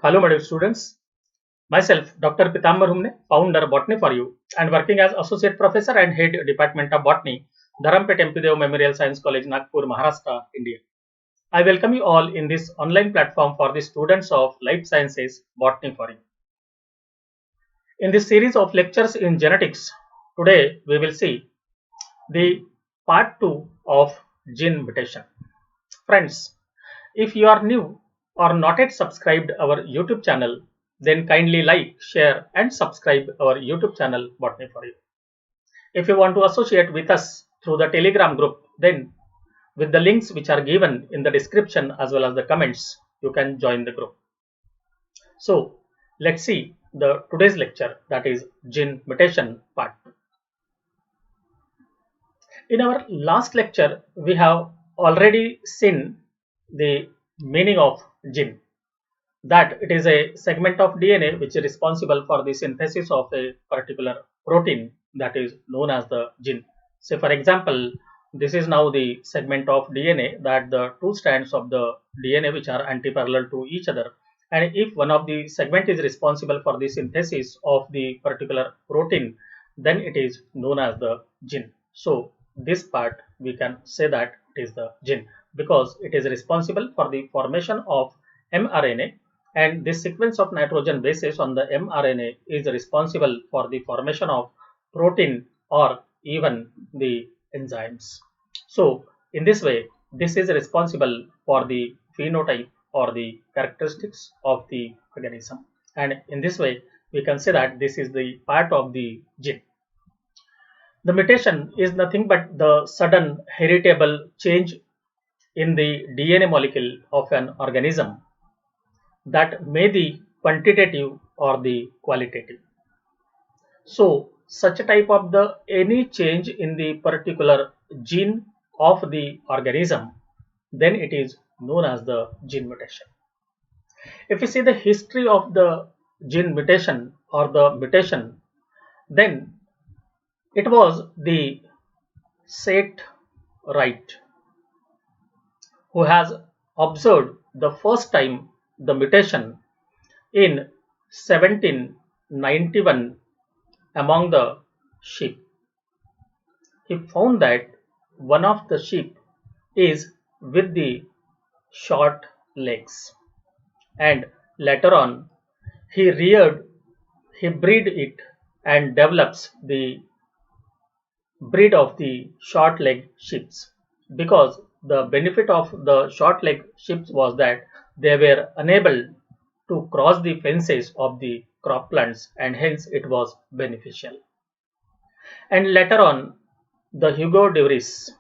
Hello, my dear students. Myself, Dr. Pitambar Humne, founder Botany for You, and working as Associate Professor and Head Department of Botany, Dharampet MP Dev Memorial Science College, Nagpur, Maharashtra, India. I welcome you all in this online platform for the students of Life Sciences Botany for You. In this series of lectures in genetics, today we will see the part 2 of gene mutation. Friends, if you are new or not yet subscribed our YouTube channel, then kindly like, share and subscribe our YouTube channel Botany for You. If you want to associate with us through the Telegram group, then with the links which are given in the description as well as the comments, you can join the group. So let's see the today's lecture, that is gene mutation part 2. In our last lecture, we have already seen the meaning of gene, that it is a segment of DNA which is responsible for the synthesis of a particular protein that is known as the gene. Say for example, this is now the segment of DNA, that the two strands of the DNA which are antiparallel to each other, and if one of the segment is responsible for the synthesis of the particular protein, then it is known as the gene. So this part we can say that it is the gene because it is responsible for the formation of mRNA, and this sequence of nitrogen bases on the mRNA is responsible for the formation of protein or even the enzymes. So in this way, this is responsible for the phenotype or the characteristics of the organism, and in this way we can say that this is the part of the gene. The mutation is nothing but the sudden heritable change in the DNA molecule of an organism, that may be quantitative or the qualitative. So such a type of the any change in the particular gene of the organism, then it is known as the gene mutation. If you see the history of the gene mutation or the mutation, then it was the Seth Wright who has observed the first time the mutation in 1791 among the sheep. He found that one of the sheep is with the short legs, and later on he bred it and develops the breed of the short leg sheep, because the benefit of the short leg sheep was that they were unable to cross the fences of the croplands, and hence it was beneficial. And later on, the Hugo de Vries,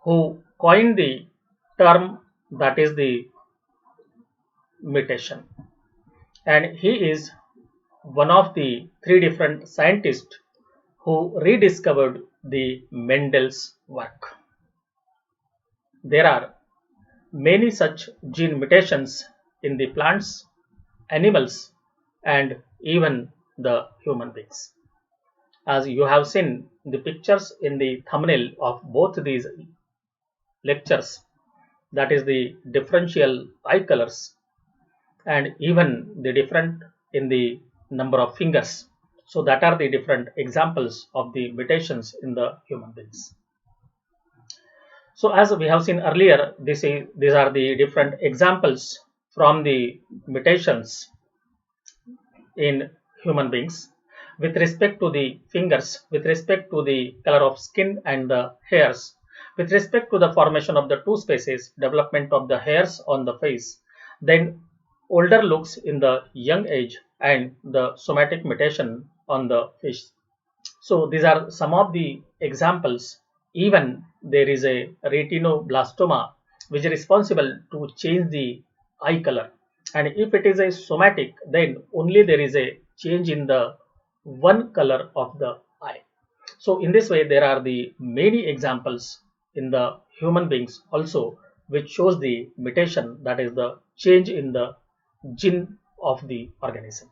who coined the term that is the mutation, and he is one of the three different scientists who rediscovered the Mendel's work. There are many such gene mutations in the plants, animals, and even the human beings. As you have seen the pictures in the thumbnail of both these lectures, that is the differential eye colors and even the different in the number of fingers. So that are the different examples of the mutations in the human beings. So as we have seen earlier, these are the different examples from the mutations in human beings with respect to the fingers, with respect to the color of skin and the hairs, with respect to the formation of the two species, development of the hairs on the face, then older looks in the young age, and the somatic mutation on the fish. So these are some of the examples. Even there is a retinoblastoma which is responsible to change the eye color, and if it is a somatic, then only there is a change in the one color of the eye. So in this way there are the many examples in the human beings also which shows the mutation, that is the change in the gene of the organism.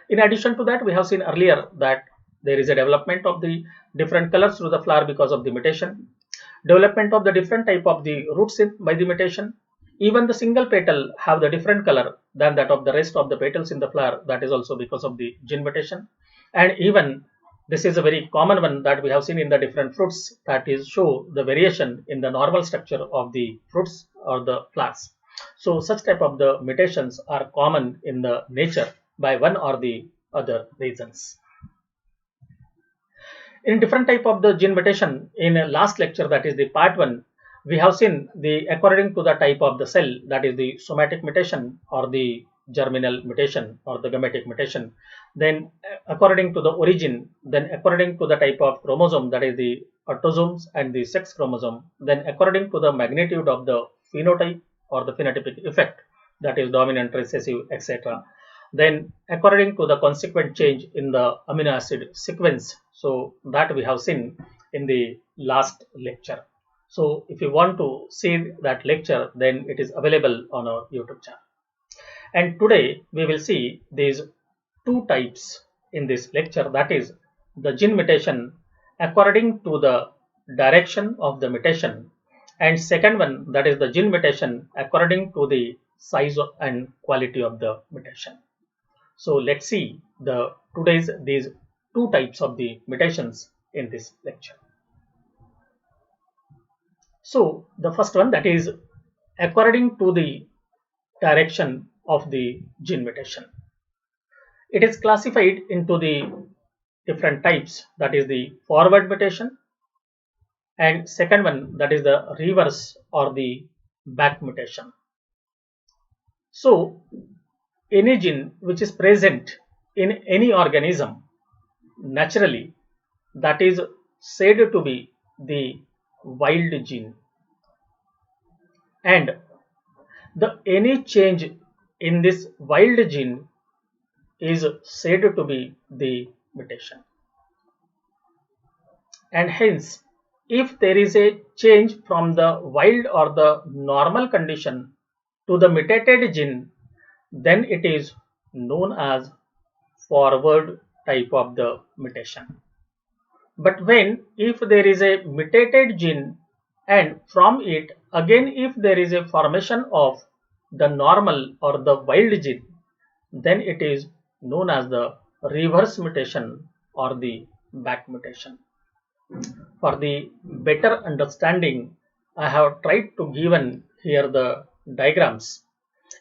In addition to that, we have seen earlier that there is a development of the different colors to the flower because of the mutation. development of the different type of the roots by the mutation. Even the single petal have the different color than that of the rest of the petals in the flower. That is also because of the gene mutation. And even this is a very common one that we have seen in the different fruits, that is show the variation in the normal structure of the fruits or the flowers. So such type of the mutations are common in the nature by one or the other reasons. In different type of the gene mutation, in last lecture, that is the part 1, we have seen the according to the type of the cell, that is the somatic mutation or the germinal mutation or the gametic mutation, then according to the origin, then according to the type of chromosome, that is the autosomes and the sex chromosome, then according to the magnitude of the phenotype or the phenotypic effect, that is dominant, recessive, etc. Then according to the consequent change in the amino acid sequence, so that we have seen in the last lecture. So if you want to see that lecture, then it is available on our YouTube channel. And today we will see these two types in this lecture, that is the gene mutation according to the direction of the mutation, and second one, that is the gene mutation according to the size and quality of the mutation. So let's see these two types of the mutations in this lecture. So the first one, that is according to the direction of the gene mutation. It is classified into the different types, that is the forward mutation, and second one, that is the reverse or the back mutation. So any gene which is present in any organism naturally, that is said to be the wild gene, and the any change in this wild gene is said to be the mutation. And hence, if there is a change from the wild or the normal condition to the mutated gene, then it is known as forward type of the mutation. But if there is a mutated gene and from it again if there is a formation of the normal or the wild gene, then it is known as the reverse mutation or the back mutation. For the better understanding, I have tried to given here the diagrams,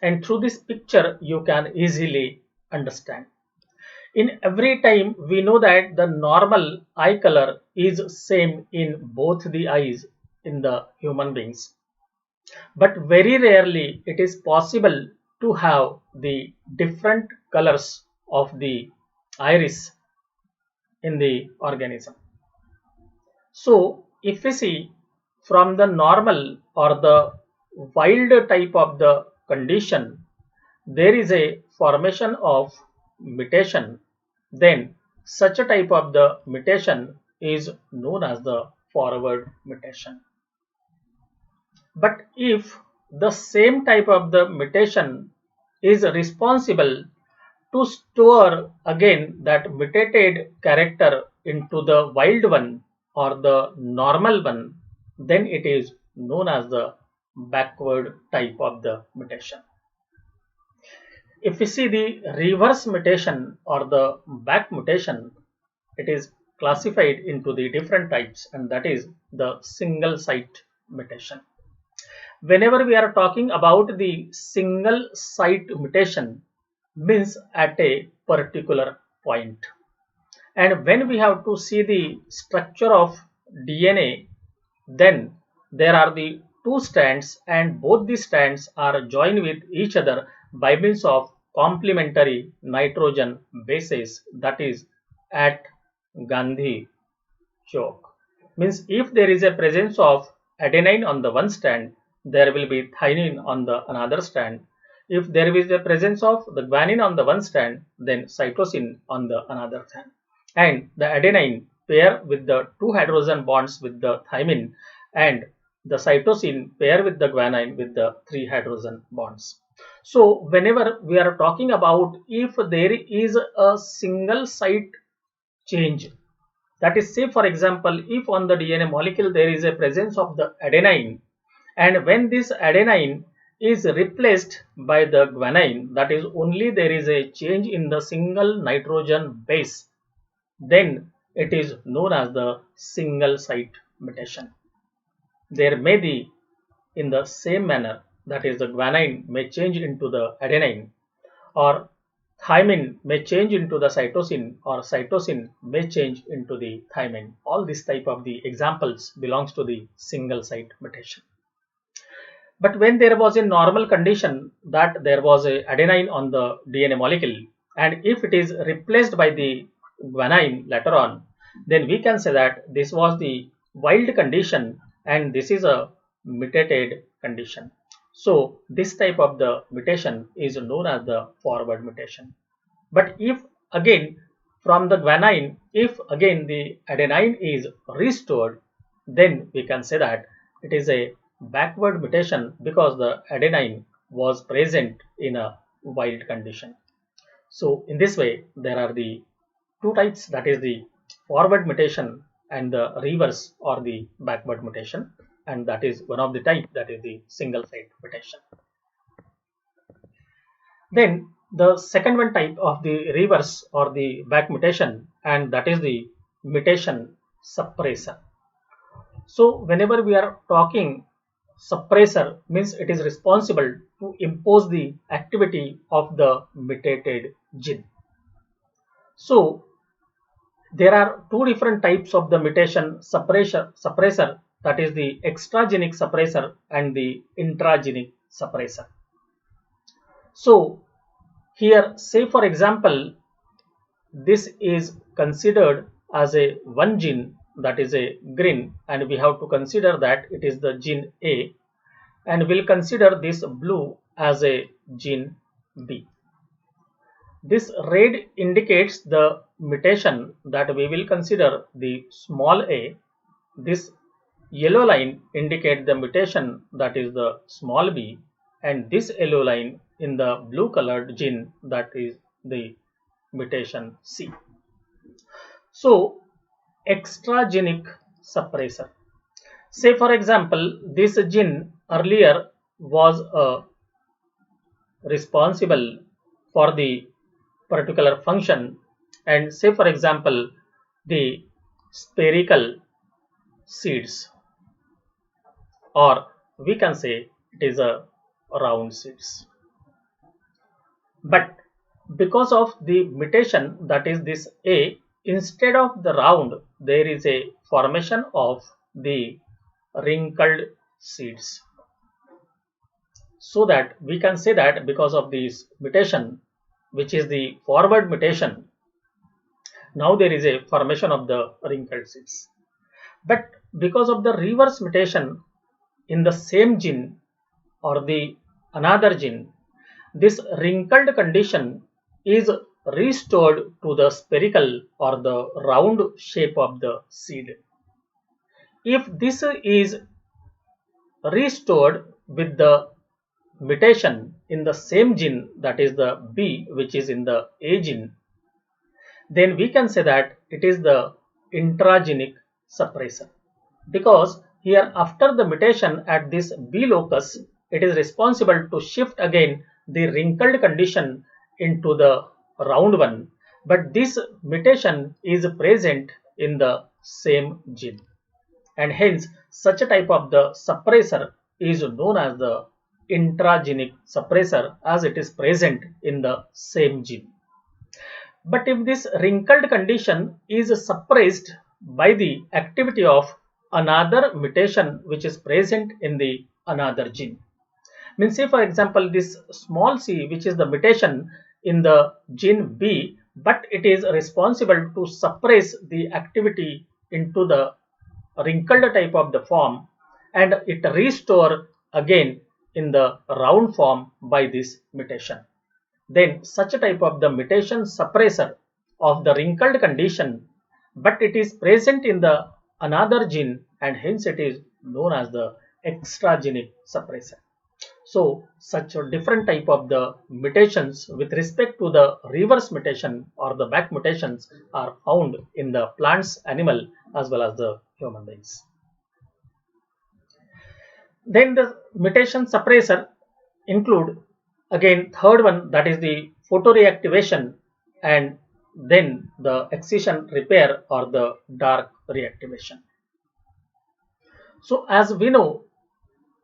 and through this picture you can easily understand. In every time we know that the normal eye color is same in both the eyes in the human beings, but very rarely it is possible to have the different colors of the iris in the organism. So if we see from the normal or the wild type of the condition, there is a formation of mutation, then such a type of the mutation is known as the forward mutation. But if the same type of the mutation is responsible to store again that mutated character into the wild one or the normal one, then it is known as the backward type of the mutation. If we see the reverse mutation or the back mutation, it is classified into the different types, and that is the single site mutation. Whenever we are talking about the single site mutation, means at a particular point. And when we have to see the structure of DNA, then there are the two strands, and both the strands are joined with each other by means of complementary nitrogen bases, that is at Gandhi choke. Means if there is a presence of adenine on the one strand, there will be thymine on the another strand. If there is a presence of the guanine on the one strand, then cytosine on the another strand. And the adenine pair with the two hydrogen bonds with the thymine, and the cytosine pair with the guanine with the three hydrogen bonds. So whenever we are talking about if there is a single site change, That is, say for example, if on the DNA molecule there is a presence of the adenine, and when this adenine is replaced by the guanine, that is only there is a change in the single nitrogen base, then it is known as the single site mutation. There may be in the same manner, that is the guanine may change into the adenine, or thymine may change into the cytosine, or cytosine may change into the thymine. All this type of the examples belongs to the single site mutation. But when there was a normal condition that there was a adenine on the DNA molecule, and if it is replaced by the guanine later on, then we can say that this was the wild condition and this is a mutated condition. So this type of the mutation is known as the forward mutation. But if again from the guanine, if again the adenine is restored, then we can say that it is a backward mutation because the adenine was present in a wild condition. So in this way there are the two types, that is the forward mutation and the reverse or the backward mutation, and that is one of the type, that is the single site mutation. Then the second one type of the reverse or the back mutation, and that is the mutation suppressor. So whenever we are talking suppressor, means it is responsible to impose the activity of the mutated gene. So there are two different types of the mutation suppressor, that is the extragenic suppressor and the intragenic suppressor. So here, say for example, this is considered as a one gene, that is a green, and we have to consider that it is the gene A, and we'll consider this blue as a gene B. This red indicates the mutation that we will consider the small a. This yellow line indicates the mutation that is the small b, and this yellow line in the blue colored gene, that is the mutation C. So extragenic suppressor. Say for example, this gene earlier was responsible for the particular function, and say for example the spherical seeds, or we can say it is a round seeds. But because of the mutation, that is this A, instead of the round there is a formation of the wrinkled seeds. So that we can say that because of this mutation, which is the forward mutation, now there is a formation of the wrinkled seeds. But because of the reverse mutation in the same gene or the another gene, this wrinkled condition is restored to the spherical or the round shape of the seed. If this is restored with the mutation in the same gene, that is the B, which is in the A gene, then we can say that it is the intragenic suppressor, because here after the mutation at this B locus, it is responsible to shift again the wrinkled condition into the round one, but this mutation is present in the same gene, and hence such a type of the suppressor is known as the intragenic suppressor, as it is present in the same gene. But if this wrinkled condition is suppressed by the activity of another mutation which is present in the another gene, means say for example this small c, which is the mutation in the gene B, but it is responsible to suppress the activity into the wrinkled type of the form, and it restore again in the round form by this mutation, then such a type of the mutation suppressor of the wrinkled condition, but it is present in the another gene, and hence it is known as the extragenic suppressor. So such a different type of the mutations with respect to the reverse mutation or the back mutations are found in the plants, animal as well as the human beings. Then the mutation suppressor include again third one, that is the photoreactivation, and then the excision repair or the dark reactivation. So as we know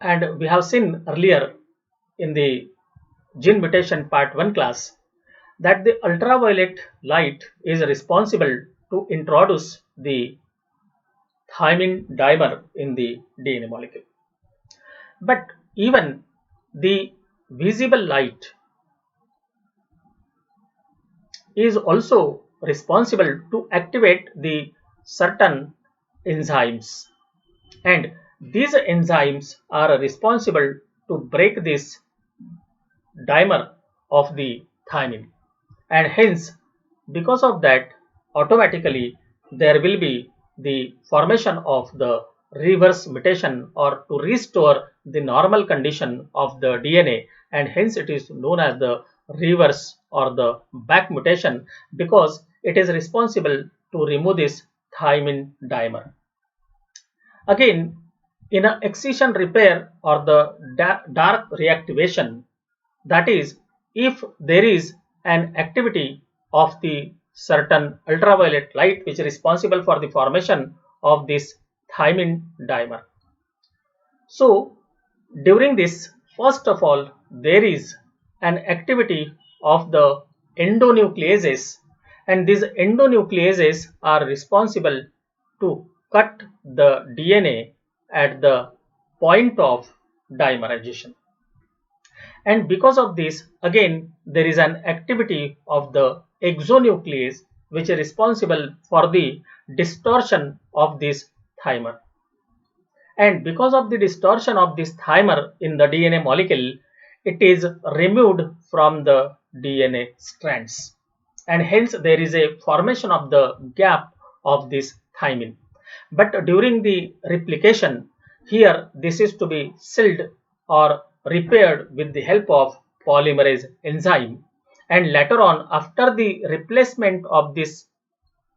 and we have seen earlier in the gene mutation part 1 class that the ultraviolet light is responsible to introduce the thymine dimer in the DNA molecule. But even the visible light is also responsible to activate the certain enzymes, and these enzymes are responsible to break this dimer of the thymine, and hence because of that automatically there will be the formation of the reverse mutation or to restore the normal condition of the DNA, and hence it is known as the reverse or the back mutation because it is responsible to remove this thymine dimer. Again, in a excision repair or the dark reactivation, that is, if there is an activity of the certain ultraviolet light which is responsible for the formation of this thymine dimer. So during this, first of all, there is an activity of the endonucleases, and these endonucleases are responsible to cut the DNA at the point of dimerization. And because of this, again, there is an activity of the exonuclease which is responsible for the distortion of this thymer. And because of the distortion of this thymer in the DNA molecule, it is removed from the DNA strands. And hence there is a formation of the gap of this thymine. But during the replication, here this is to be sealed or repaired with the help of polymerase enzyme, and later on after the replacement of these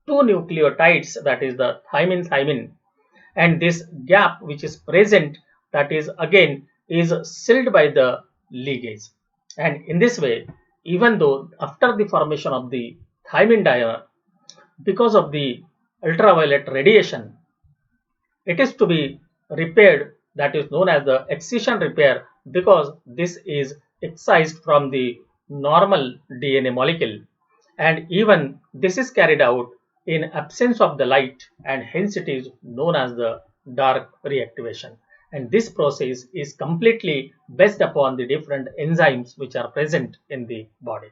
two nucleotides, that is the thymine and this gap which is present, that is again is sealed by the ligase, and in this way even though after the formation of the thymine dimer because of the ultraviolet radiation it is to be repaired, that is known as the excision repair because this is excised from the normal DNA molecule, and even this is carried out in absence of the light, and hence it is known as the dark reactivation, and this process is completely based upon the different enzymes which are present in the body.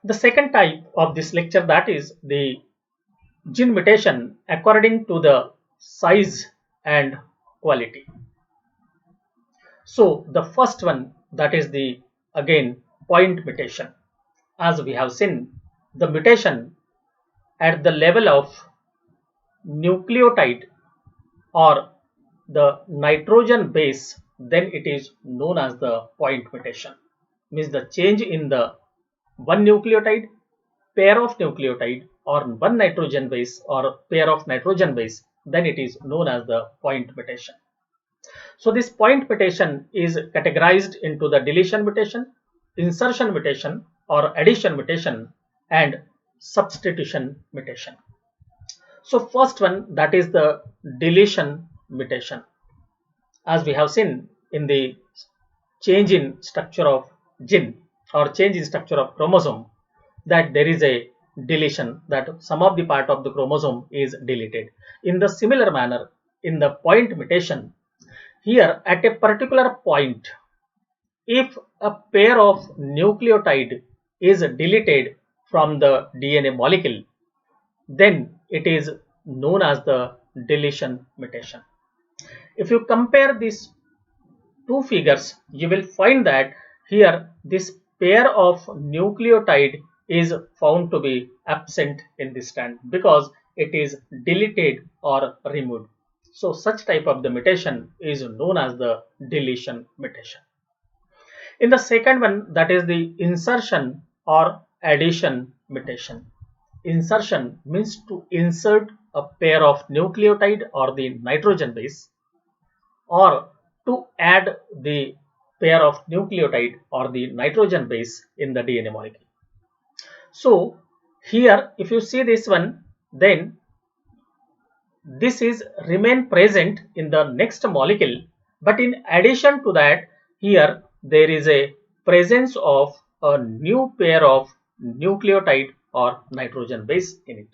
The second type of this lecture, that is the gene mutation according to the size and quality. So the first one, that is the again point mutation. As we have seen, the mutation at the level of nucleotide or the nitrogen base, then it is known as the point mutation. Means the change in the one nucleotide, pair of nucleotide, or one nitrogen base or pair of nitrogen base, then it is known as the point mutation. So this point mutation is categorized into the deletion mutation, insertion mutation or addition mutation, and substitution mutation. So first one, that is the deletion mutation. As we have seen in the change in structure of gene or change in structure of chromosome, that there is a deletion, that some of the part of the chromosome is deleted. In the similar manner, in the point mutation, here at a particular point, if a pair of nucleotide is deleted from the DNA molecule, then it is known as the deletion mutation. If you compare these two figures, you will find that here this pair of nucleotide is found to be absent in this strand because it is deleted or removed. So such type of the mutation is known as the deletion mutation. In the second one, that is the insertion or addition mutation. Insertion means to insert a pair of nucleotide or the nitrogen base, or to add the pair of nucleotide or the nitrogen base in the DNA molecule. So here if you see this one, then this is remain present in the next molecule, but in addition to that, here there is a presence of a new pair of nucleotide or nitrogen base in it.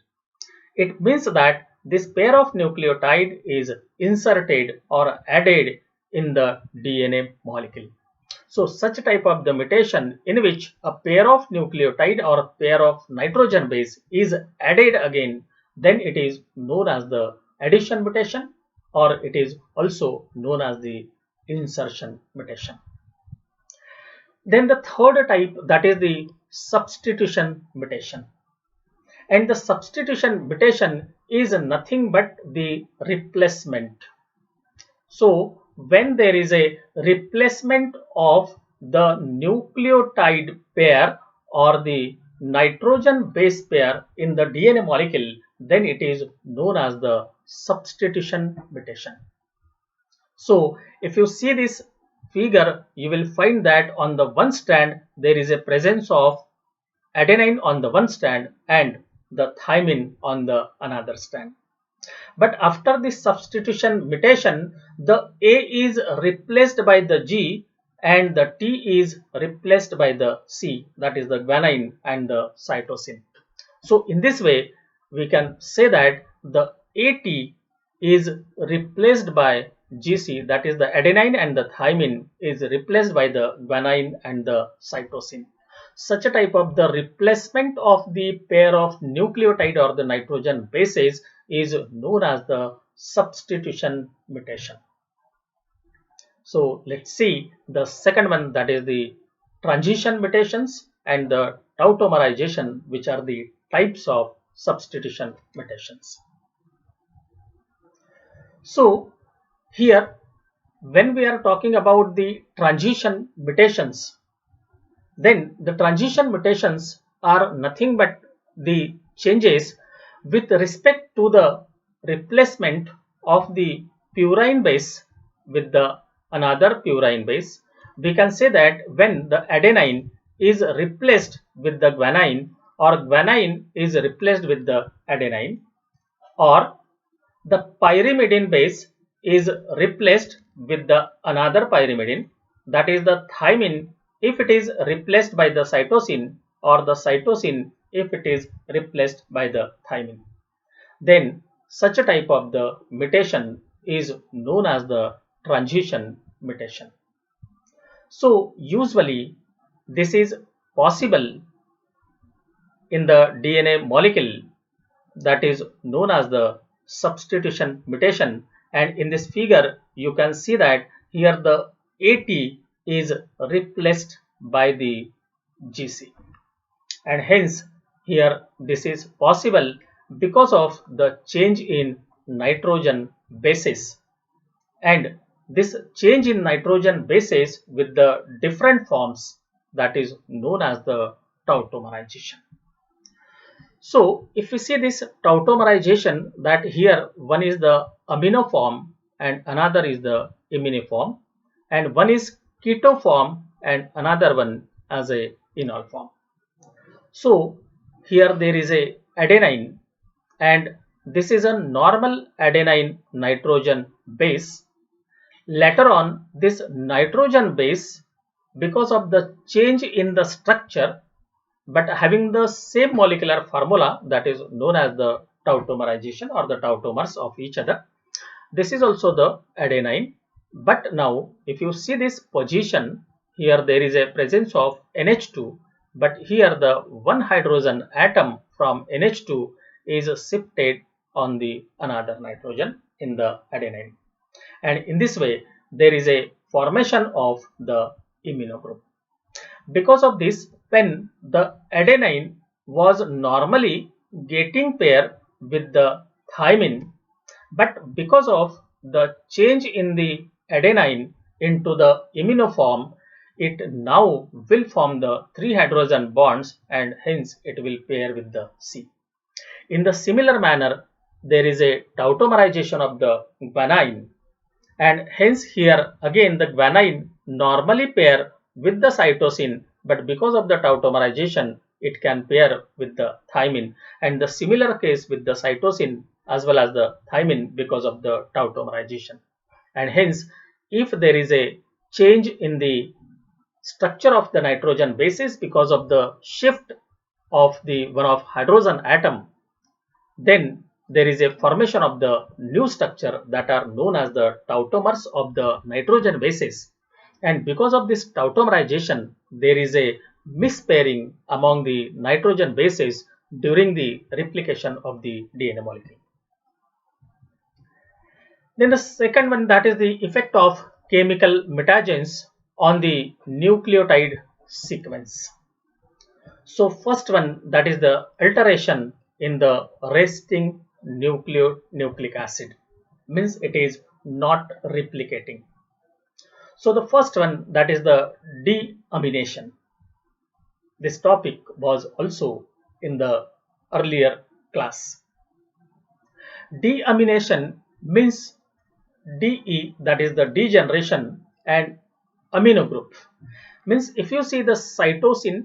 It means that this pair of nucleotide is inserted or added in the DNA molecule. So such type of the mutation in which a pair of nucleotide or a pair of nitrogen base is added again, then it is known as the addition mutation, or it is also known as the insertion mutation. Then the third type, that is the substitution mutation. And the substitution mutation is nothing but the replacement. So when there is a replacement of the nucleotide pair or the nitrogen base pair in the DNA molecule, then it is known as the substitution mutation. So if you see this figure, you will find that on the one strand there is a presence of adenine on the one strand and the thymine on the another strand. But after this substitution mutation, the A is replaced by the G and the T is replaced by the C, that is the guanine and the cytosine. So in this way we can say that the AT is replaced by GC, that is the adenine, and the thymine is replaced by the guanine and the cytosine. Such a type of the replacement of the pair of nucleotide or the nitrogen bases is known as the substitution mutation. So let's see the second one, that is the transition mutations and the tautomerization, which are the types of substitution mutations. So here when we are talking about the transition mutations, then the transition mutations are nothing but the changes with respect to the replacement of the purine base with the another purine base. We can say that when the adenine is replaced with the guanine, or guanine is replaced with the adenine, or the pyrimidine base is replaced with the another pyrimidine, that is the thymine, if it is replaced by the cytosine, or the cytosine if it is replaced by the thymine, then such a type of the mutation is known as the transition mutation. So usually this is possible in the DNA molecule, that is known as the substitution mutation, and in this figure you can see that here the AT is replaced by the GC, and hence here this is possible because of the change in nitrogen bases, and this change in nitrogen bases with the different forms, that is known as the tautomerization. So if we see this tautomerization, that here one is the amino form and another is the imine form, and one is keto form and another one as a enol form. So here there is a adenine, and this is a normal adenine nitrogen base. Later on, this nitrogen base, because of the change in the structure but having the same molecular formula, that is known as the tautomerization or the tautomers of each other, this is also the adenine. But now if you see this position, here there is a presence of NH2, but here the one hydrogen atom from NH2 is shifted on the another nitrogen in the adenine, and in this way there is a formation of the imino group. Because of this, when the adenine was normally getting pair with the thymine, but because of the change in the adenine into the imino form, it now will form the 3 hydrogen bonds and hence it will pair with the C. In the similar manner, there is a tautomerization of the guanine, and hence here again the guanine normally pair with the cytosine, but because of the tautomerization it can pair with the thymine, and the similar case with the cytosine as well as the thymine because of the tautomerization. And hence if there is a change in the structure of the nitrogen bases because of the shift of the one of hydrogen atom, then there is a formation of the new structure that are known as the tautomers of the nitrogen bases, and because of this tautomerization there is a mispairing among the nitrogen bases during the replication of the DNA molecule. Then the second one, that is the effect of chemical mutagens on the nucleotide sequence. So first one, that is the alteration in the resting nucleic acid, means it is not replicating. So the first one, that is the deamination. This topic was also in the earlier class. Deamination means DE, that is the degeneration, and amino group means if you see the cytosine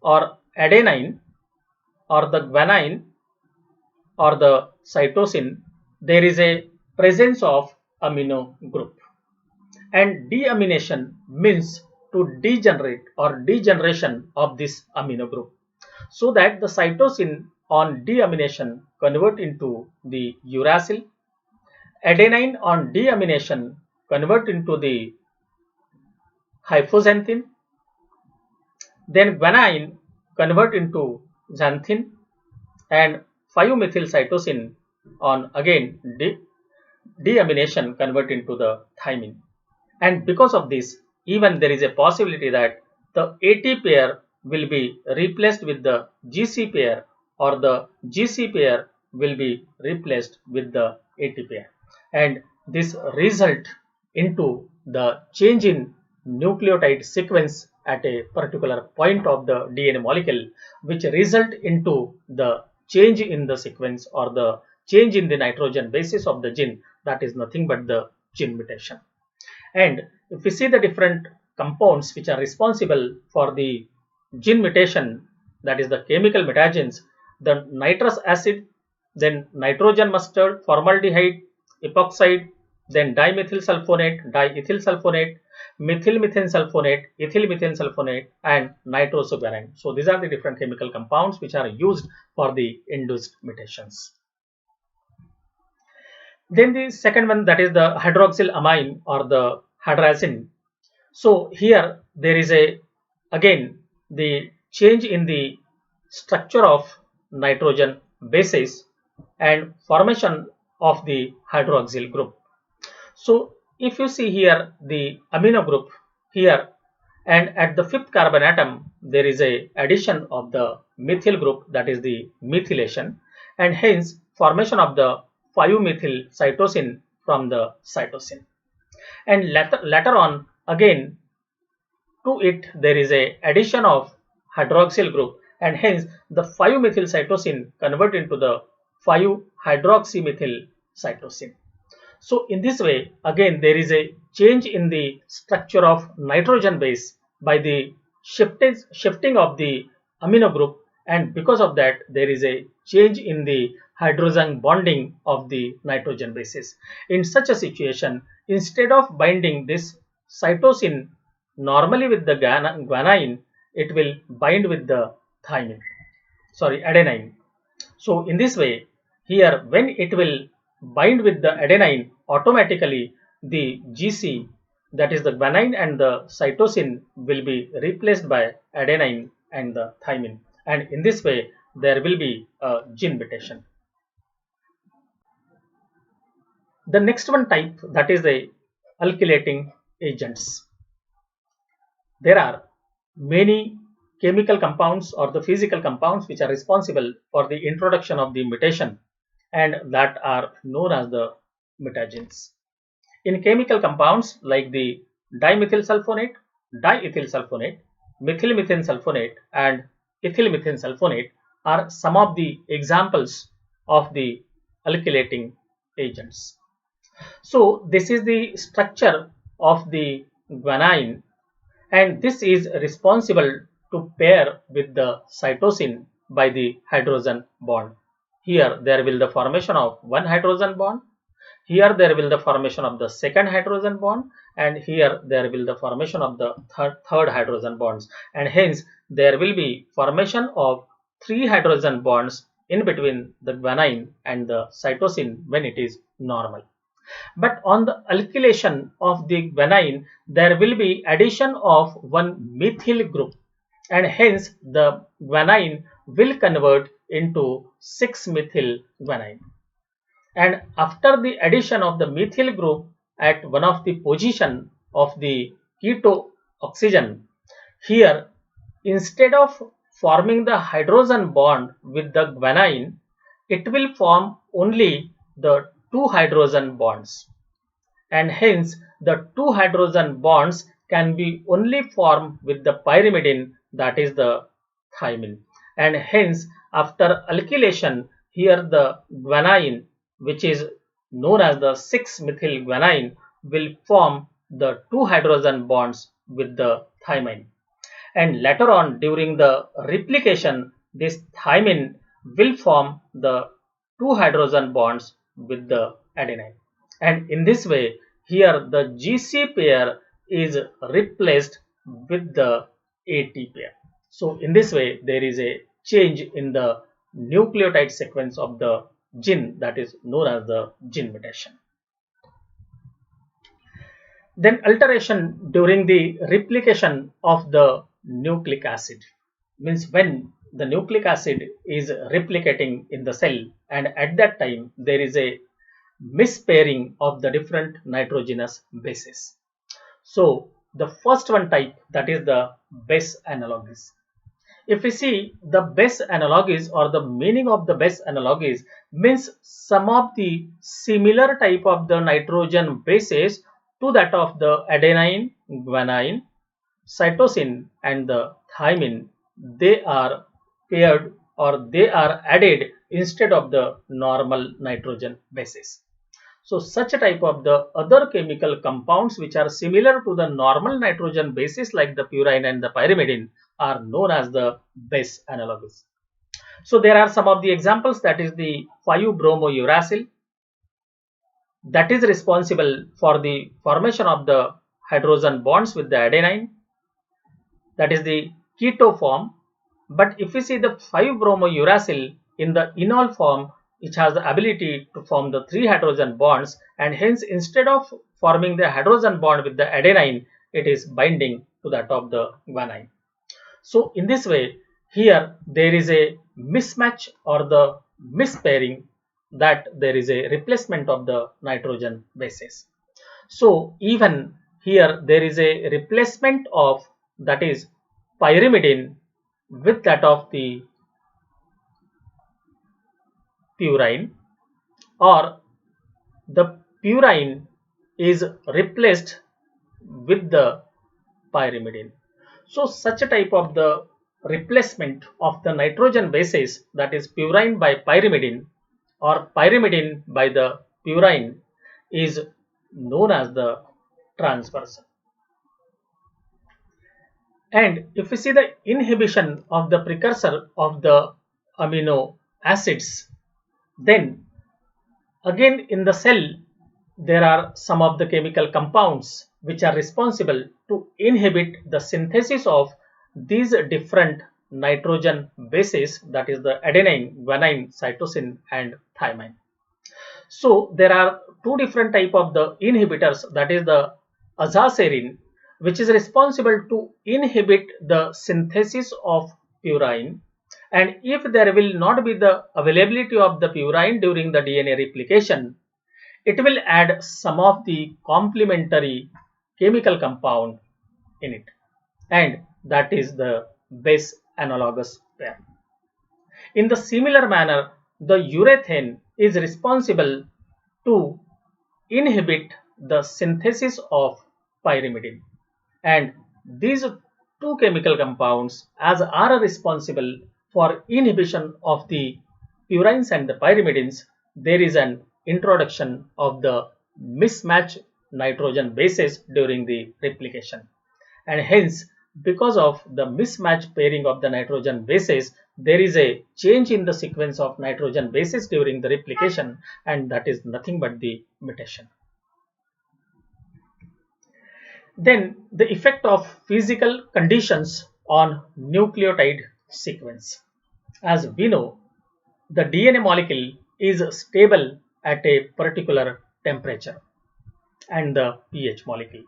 or adenine or the guanine or the cytosine, there is a presence of amino group, and deamination means to degenerate or degeneration of this amino group, so that the cytosine on deamination convert into the uracil, adenine on deamination convert into the hypoxanthine, then guanine convert into xanthine, and 5-methyl cytosine on again deamination convert into the thymine. And because of this, even there is a possibility that the AT pair will be replaced with the GC pair, or the GC pair will be replaced with the AT pair, and this result into the change in nucleotide sequence at a particular point of the DNA molecule, which result into the change in the sequence or the change in the nitrogen basis of the gene, that is nothing but the gene mutation. And if we see the different compounds which are responsible for the gene mutation, that is the chemical mutagens, the nitrous acid, then nitrogen mustard, formaldehyde, epoxide, then dimethyl sulfonate, diethyl sulfonate, methyl methane sulfonate, ethyl methane sulfonate, and nitrosoguanine. So these are the different chemical compounds which are used for the induced mutations. Then the second one, that is the hydroxylamine or the hydrazine. So here there is a again the change in the structure of nitrogen bases and formation of the hydroxyl group. So if you see here the amino group here, and at the 5th carbon atom there is a addition of the methyl group, that is the methylation, and hence formation of the 5-methyl cytosine from the cytosine. And later on again to it there is a addition of hydroxyl group, and hence the 5-methyl cytosine convert into the 5-hydroxymethyl cytosine. So in this way again there is a change in the structure of nitrogen base by the shifting of the amino group, and because of that there is a change in the hydrogen bonding of the nitrogen bases. In such a situation, instead of binding this cytosine normally with the guanine, it will bind with the adenine. So in this way, here when it will bind with the adenine, automatically the GC, that is the guanine and the cytosine, will be replaced by adenine and the thymine, and in this way there will be a gene mutation. The next one type, that is the alkylating agents. There are many chemical compounds or the physical compounds which are responsible for the introduction of the mutation, and that are known as the mutagens. In chemical compounds like the dimethyl sulfonate, diethyl sulfonate, methylmethane sulfonate and ethylmethane sulfonate are some of the examples of the alkylating agents. So this is the structure of the guanine, and this is responsible to pair with the cytosine by the hydrogen bond. Here there will the formation of one hydrogen bond, here there will the formation of the second hydrogen bond, and here there will the formation of the third hydrogen bonds, and hence there will be formation of three hydrogen bonds in between the guanine and the cytosine when it is normal. But on the alkylation of the guanine, there will be addition of one methyl group, and hence the guanine will convert into 6-methyl guanine. And after the addition of the methyl group at one of the position of the keto oxygen, here instead of forming the hydrogen bond with the guanine, it will form only the two hydrogen bonds, and hence the two hydrogen bonds can be only formed with the pyrimidine, that is the thymine, and hence after alkylation here the guanine, which is known as the 6-methyl guanine, will form the two hydrogen bonds with the thymine, and later on during the replication this thymine will form the two hydrogen bonds with the adenine, and in this way here the GC pair is replaced with the AT pair. So in this way there is a change in the nucleotide sequence of the gene, that is known as the gene mutation. Then alteration during the replication of the nucleic acid, means when the nucleic acid is replicating in the cell, and at that time there is a mispairing of the different nitrogenous bases. So the first one type, that is the base analogues. If we see the base analogues, or the meaning of the base analogues, means some of the similar type of the nitrogen bases to that of the adenine, guanine, cytosine and the thymine, they are paired or they are added instead of the normal nitrogen bases. So such a type of the other chemical compounds which are similar to the normal nitrogen bases like the purine and the pyrimidine are known as the base analogues. So there are some of the examples, that is the 5-bromouracil, that is responsible for the formation of the hydrogen bonds with the adenine, that is the keto form. But if we see the 5-bromouracil in the enol form, which has the ability to form the three hydrogen bonds, and hence instead of forming the hydrogen bond with the adenine, it is binding to that of the guanine. So in this way here there is a mismatch or the mispairing, that there is a replacement of the nitrogen bases. So even here there is a replacement of, that is pyrimidine, with that of the purine, or the purine is replaced with the pyrimidine. So such a type of the replacement of the nitrogen bases, that is purine by pyrimidine or pyrimidine by the purine, is known as the transversal. And if we see the inhibition of the precursor of the amino acids, then again in the cell there are some of the chemical compounds which are responsible to inhibit the synthesis of these different nitrogen bases, that is the adenine, guanine, cytosine and thymine. So there are two different type of the inhibitors, that is the azacitidine, which is responsible to inhibit the synthesis of purine, and if there will not be the availability of the purine during the DNA replication, it will add some of the complementary chemical compound in it, and that is the base analogous pair. In the similar manner, the urethane is responsible to inhibit the synthesis of pyrimidine, and these two chemical compounds as are responsible for inhibition of the purines and the pyrimidines. There is an introduction of the mismatch nitrogen bases during the replication, and hence because of the mismatch pairing of the nitrogen bases, there is a change in the sequence of nitrogen bases during the replication, and that is nothing but the mutation. Then the effect of physical conditions on nucleotide sequence. As we know, the DNA molecule is stable at a particular temperature and the pH molecule.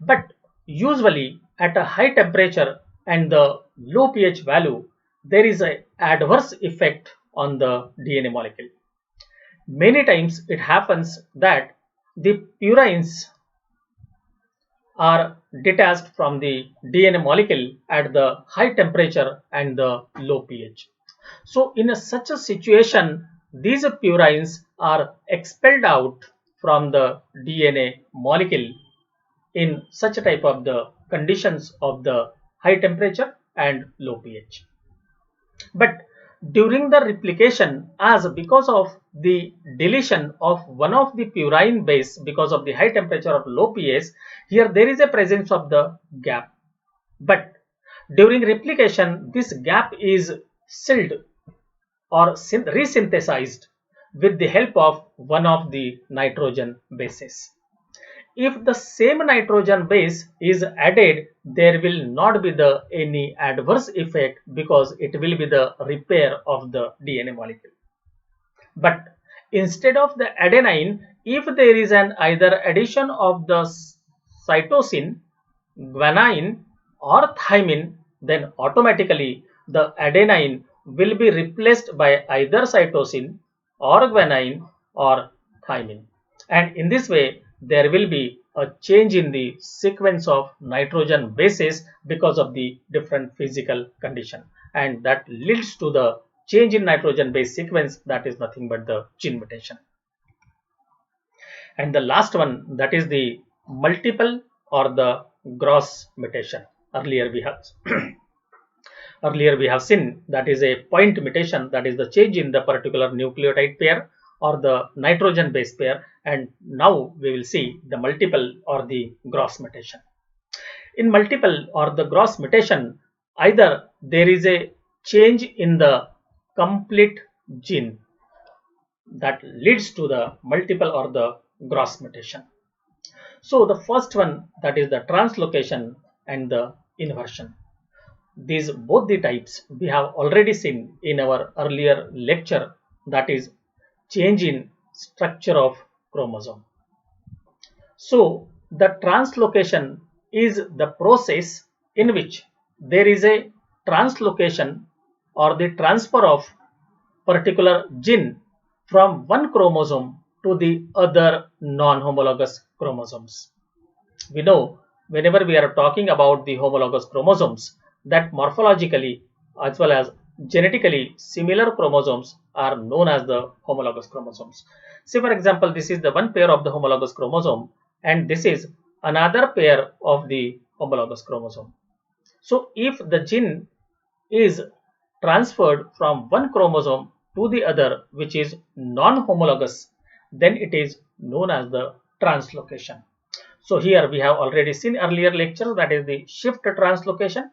But usually at a high temperature and the low pH value, there is an adverse effect on the DNA molecule. Many times it happens that the purines are detached from the DNA molecule at the high temperature and the low pH. So in such a situation, these purines are expelled out from the DNA molecule in such a type of the conditions of the high temperature and low pH. But during the replication, as because of the deletion of one of the purine base because of the high temperature of low pH, here there is a presence of the gap. But during replication, this gap is sealed or resynthesized with the help of one of the nitrogen bases. If the same nitrogen base is added, there will not be any adverse effect because it will be the repair of the DNA molecule. But instead of the adenine, if there is an either addition of the cytosine, guanine or thymine, then automatically the adenine will be replaced by either cytosine or guanine or thymine, and in this way there will be a change in the sequence of nitrogen bases because of the different physical condition, and that leads to the change in nitrogen base sequence, that is nothing but the gene mutation. And the last one, that is the multiple or the gross mutation. Earlier we have seen that is a point mutation, that is the change in the particular nucleotide pair or the nitrogen base pair, and now we will see the multiple or the gross mutation. In multiple or the gross mutation, either there is a change in the complete gene that leads to the multiple or the gross mutation. So the first one, that is the translocation and the inversion. These both the types we have already seen in our earlier lecture, that is change in structure of chromosome. So the translocation is the process in which there is a translocation or the transfer of particular gene from one chromosome to the other non-homologous chromosomes. We know whenever we are talking about the homologous chromosomes, that morphologically as well as genetically similar chromosomes are known as the homologous chromosomes. Say for example, this is the one pair of the homologous chromosome and this is another pair of the homologous chromosome. So if the gene is transferred from one chromosome to the other which is non-homologous, then it is known as the translocation. So here we have already seen earlier lecture, that is the shift translocation.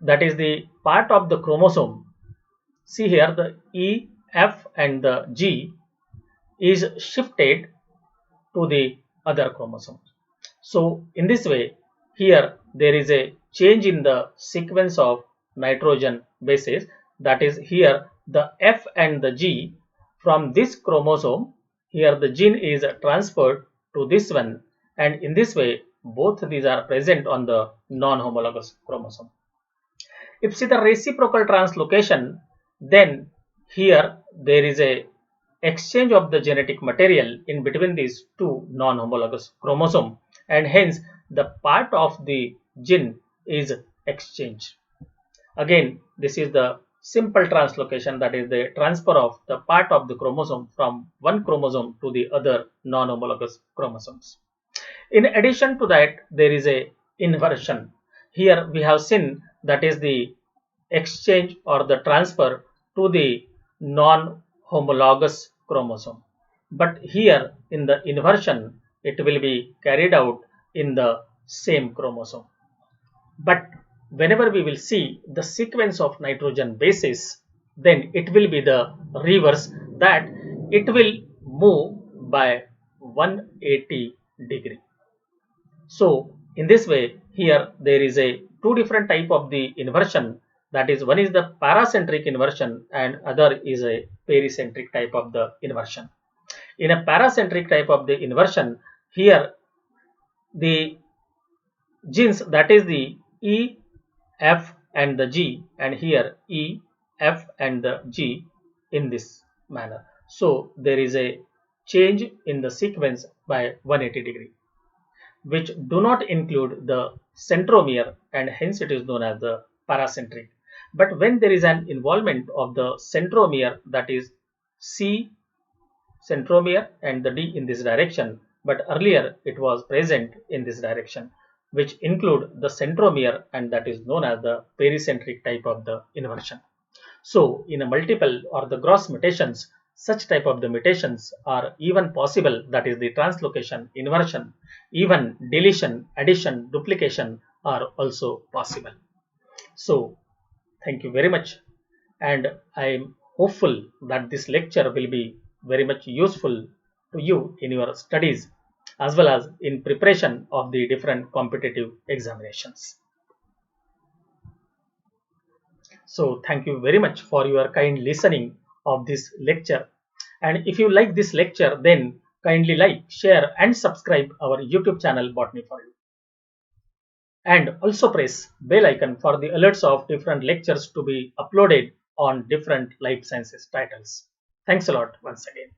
That is the part of the chromosome. See here the E, F and the G is shifted to the other chromosome. So in this way, here there is a change in the sequence of nitrogen bases, that is here the F and the G from this chromosome, here the gene is transferred to this one, and in this way both these are present on the non-homologous chromosome. If see the reciprocal translocation, then here there is a exchange of the genetic material in between these two non-homologous chromosome, and hence the part of the gene is exchanged. Again, this is the simple translocation, that is the transfer of the part of the chromosome from one chromosome to the other non-homologous chromosomes. In addition to that, there is a inversion. Here we have seen that is the exchange or the transfer to the non-homologous chromosome. But here in the inversion, it will be carried out in the same chromosome. But whenever we will see the sequence of nitrogen bases, then it will be the reverse, that it will move by 180 degree. So in this way, here there is a two different type of the inversion, that is, one is the paracentric inversion and other is a pericentric type of the inversion. In a paracentric type of the inversion, here the genes, that is the E, F and the G, and here E, F and the G in this manner. So there is a change in the sequence by 180 degree, which do not include the centromere, and hence it is known as the paracentric. But when there is an involvement of the centromere, that is C centromere and the D in this direction, but earlier it was present in this direction, which include the centromere, and that is known as the pericentric type of the inversion. So in a multiple or the gross mutations, such type of the mutations are even possible, that is the translocation, inversion, even deletion, addition, duplication are also possible. So thank you very much, and I am hopeful that this lecture will be very much useful to you in your studies as well as in preparation of the different competitive examinations. So thank you very much for your kind listening of this lecture. And if you like this lecture, then kindly like, share and subscribe our YouTube channel Botany for You. And also press bell icon for the alerts of different lectures to be uploaded on different life sciences titles. Thanks a lot once again.